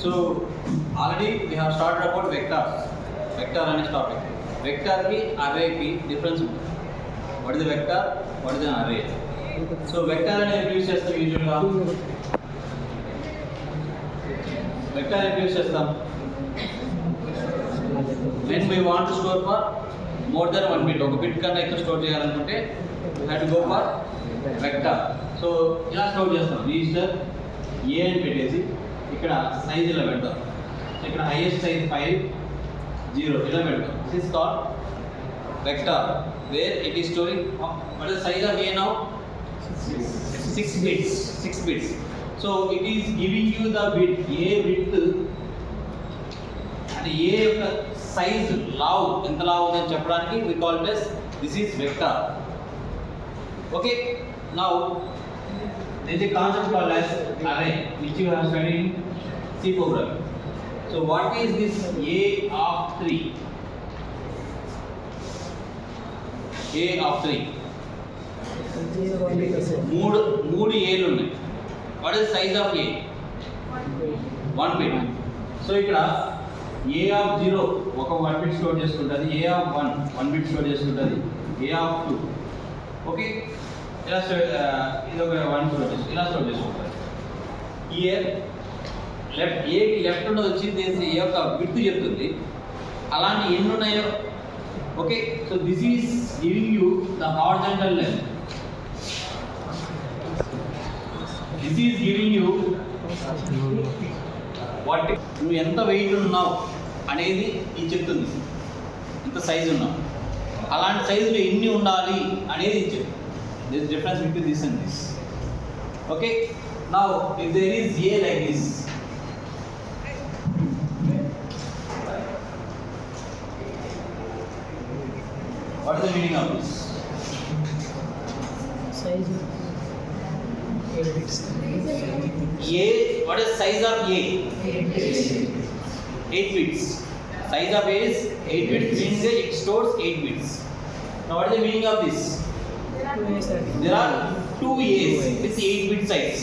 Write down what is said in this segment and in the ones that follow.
So already we have started about vectors. Vector అనే topic. Vector కి array కి difference ఉంది. What is the vector, what is the array? So vector అనేది use చేస్తాం usual గా. Vector అనేది use చేస్తాం when we want to store for more than one bit. ఒక బిట్ కన్నా ఎక్కువ స్టోర్ చేయాలనుకుంటే we have to go for vector. So ఇలా స్టోర్ చేస్తాం. రిజిస్టర్ ఏ అని పెట్టేసి ఇక్కడ సైజ్ ఇలా పెడతాం. ఇక్కడ హైయెస్ట్ సైజ్ 5 0 ఇలా పెడతాం. This is called vector where it is storing what is size of a now 6 bits. So it is giving you the bit a bit అంటే ఏ యొక్క సైజ్ లావ్ ఎంత లావ్ ఉందని చెప్పడానికి we call it as this is vector. Okay, now there is a concept called as array which you have studied in C programming. So what is this A of 3? A of 3 మూడు ఏలు ఉన్నాయి. What is size of A? 1 bit. So ఇక్కడ ఏ of 0 ఒక 1 bit store చేసుకుంటుంది, ఏ of 1 bit store చేసుకుంటుంది, ఏ of 2 okay ఇలా ఇది ఒక 1 స్టోర్ చేసి ఇలా స్టోర్ చేసుకుంటుంది. ఇయర్ లెఫ్ట్ ఏకి లెఫ్ట్ ఉన్నది వచ్చి ఏ యొక్క విడ్త్ చెప్తుంది, అలాంటి ఎన్ని ఉన్నాయో. Okay, so this is giving you the horizontal length. This is giving you what నువ్వు ఎంత వెయిట్ ఉన్నావు అనేది ఇది చెప్తుంది, ఎంత సైజు ఉన్నావు, అలాంటి సైజులో ఎన్ని ఉండాలి అనేది ఇది చెప్తుంది. This difference between this and this. Okay, now if there is a like this, what is the meaning of this? Size A, what is size of A? 8 bits. Size of A is 8 bits, means it stores 8 bits. Now what is the meaning of this? There are 2 A's with 8 bit size.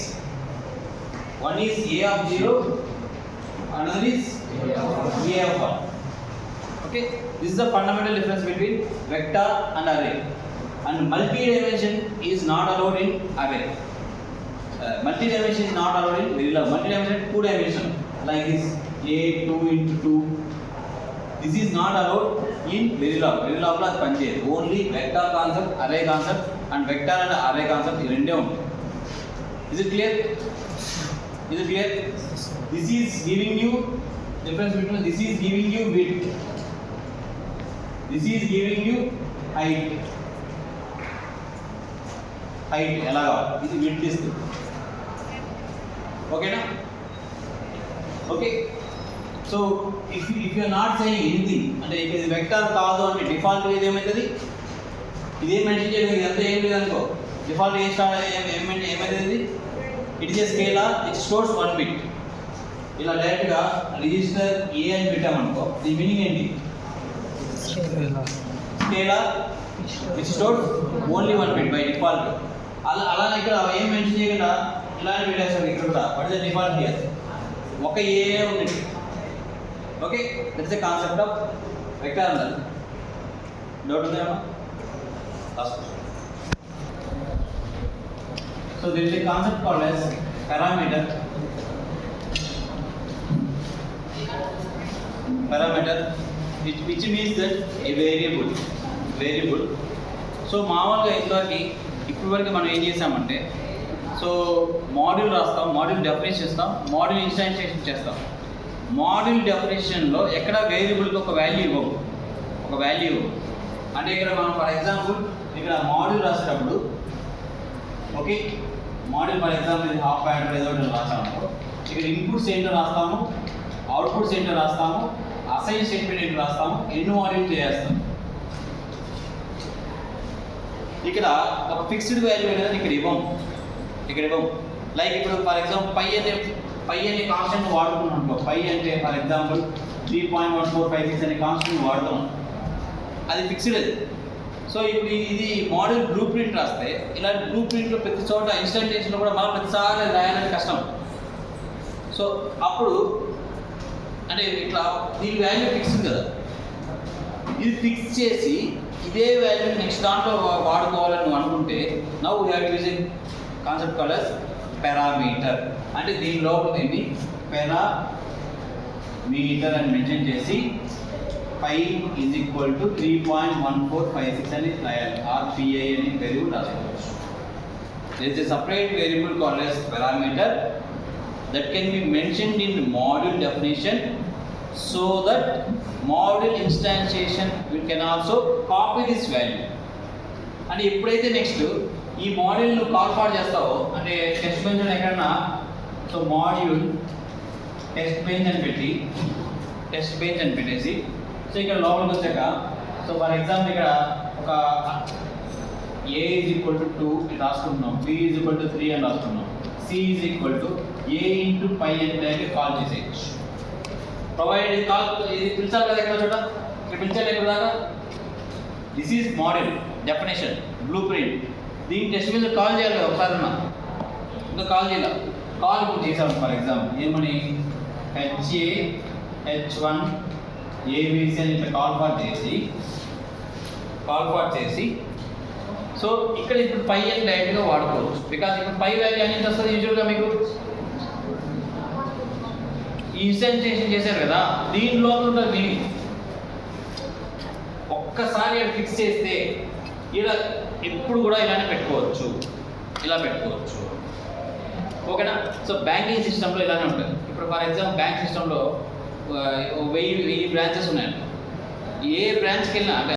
One is A of 0, another is A of 1. Okay, this is the fundamental difference between vector and array. And multi-dimension is not allowed in array. Multi-dimension is not allowed in Verilog. Multi-dimension 2 dimension like this A 2 into 2. This is not allowed in Verilog. Verilog lo adi pancheyadu. Only vector concept, array concept and vector and array concept ee rende untayi. Is it clear? Is it clear? This is giving you difference between this is giving you width. This is giving you height. Height elaga ఇది width ఇస్తుంది. ఓకేనా? Okay, so if you are not saying anything అంటే ఇది vector కాదు అంటే default ఇది ఏమవుతుంది, ఇదే మెన్షన్ చేయడం ఇదంతా ఏం లేదనుకో, డిఫాల్ట్ ఏమైతుంది, it is a scalar it stores 1 bit. ఇలా డైరెక్ట్గా రిజిస్టర్ ఏ అని పెట్టామనుకో, దీని మీనింగ్ ఏంటి? Scalar it stores only 1 bit by default. అలానే ఇక్కడ ఏం మెన్షన్ చేయకుండా ఇలానే పెట్టేస్తాం. ఇక్కడ కూడా what is the default here, ఒక ఏ ఉంది. Okay, that's the concept of vector అన్నది. డౌట్ ఉందేమో? So there is a concept called as parameter. Which means that a variable. So మామూలుగా ఇప్పటివరకు మనం ఏం చేసామంటే, సో మాడ్యూల్ రాస్తాం, మాడ్యూల్ డెఫినేషన్ ఇస్తాం, మాడ్యూల్ ఇన్స్టాన్షియేషన్ చేస్తాం. మాడ్యూల్ డెఫినేషన్లో ఎక్కడ వేరియబుల్కి ఒక వాల్యూ ఇవ్వవు. అంటే ఇక్కడ మనం ఫర్ ఎగ్జాంపుల్ ఇక్కడ మాడ్యూల్ రాసేటప్పుడు, ఓకే మాడ్యూల్ ఫర్ ఎగ్జాంపుల్ ఇది హాఫ్ ప్యాడ్ ఏదో రాసాము. ఇక్కడ ఇన్పుట్స్ ఏంటో రాస్తాము, అవుట్పుట్స్ ఏంటో రాస్తాము, అసైన్ స్టేట్మెంట్ ఏంటో రాస్తాము, ఎన్ని మాడ్యూల్ చేస్తాం. ఇక్కడ ఒక ఫిక్స్డ్ వాల్యూ అనేది ఇక్కడ ఇవ్వము. లైక్ ఇప్పుడు ఫర్ ఎగ్జాంపుల్ పై అనే కాన్స్టెంట్ వాడుతున్నాం అనుకో, పై అంటే ఫర్ ఎగ్జాంపుల్ 3.1456 అనే కాన్స్టెంట్ వాడుతున్నాం, అది ఫిక్స్డ్ అది. సో ఇప్పుడు ఇది మోడల్ బ్లూ ప్రింట్ రాస్తే ఇలాంటి బ్లూ ప్రింట్లో ప్రతి చోట ఇన్స్టంటేషన్లో కూడా మనం ప్రతిసారి రాయాలని కష్టం. సో అప్పుడు అంటే ఇట్లా దీని వాల్యూ ఫిక్స్ కదా, ఇది ఫిక్స్ చేసి ఇదే వాల్యూ నెక్స్ట్ దాంట్లో వాడుకోవాలని నువ్వు అనుకుంటే now we have using concept called as parameter. అంటే దీని లోపల దీన్ని పారామీటర్ అని మెన్షన్ చేసి పై ఈజ్ ఈక్వల్ టు 3.1456 అని రాయాలి. RPI అని వేరియబుల్ రాసుకోవచ్చు. There is a separate variable called as parameter that can be mentioned in module definition so that module instantiation we can also copy this value. అంటే ఎప్పుడైతే next ఈ module నువ్వు call far చేస్తావో అంటే test bench అని ఎక్కడన్నా so module test bench అని పెట్టేసి సో ఇక్కడ లోపలికి వచ్చాక సో ఫర్ ఎగ్జాంపుల్ ఇక్కడ ఒక a ఈజ్ ఈక్వల్ టు 2 ఇది రాసుకుంటున్నాం, b ఈజ్ ఈక్వల్ టు 3 అని రాసుకున్నాం, c is equal to a into pi అని డైరెక్ట్ కాల్ చేసేయచ్చు. ప్రొవైడ్ కాల్ ఇది పిలిచాలి కదా ఎక్కడ చోట, ఇక్కడ పిలిచాలి ఎక్కడ దాకా. This is model definition blueprint. దీని టెస్ట్ మీద కాల్ చేయాలి కదా ఒకసారి అన్నా, ఇంకా కాల్ చేయాలి. కాల్ ఇప్పుడు చేసాం ఫర్ ఎగ్జాంపుల్ ఏమని H1 ABC అని ఇట్లా కాల్ ఫార్ చేసి సో ఇక్కడ ఇప్పుడు పై అని డైరెక్ట్గా వాడుకోవచ్చు. బికాజ్ ఇప్పుడు పై వాల్యూ అనేది వస్తుంది యూజువల్గా మీకు ఇన్స్టెన్షియేషన్ చేశారు కదా, దీని లోపల ఉంటుంది మీనింగ్. ఒక్కసారి ఇక్కడ ఫిక్స్ చేస్తే ఇలా ఎప్పుడు కూడా ఇలానే పెట్టుకోవచ్చు, ఇలా పెట్టుకోవచ్చు. ఓకేనా. సో బ్యాంకింగ్ సిస్టంలో ఇలానే ఉంటుంది. ఇప్పుడు ఫర్ ఎగ్జాంపుల్ బ్యాంక్ సిస్టంలో 1000 బ్రాంచెస్ ఉన్నాయండి. ఏ బ్రాంచ్కి వెళ్ళినా అంటే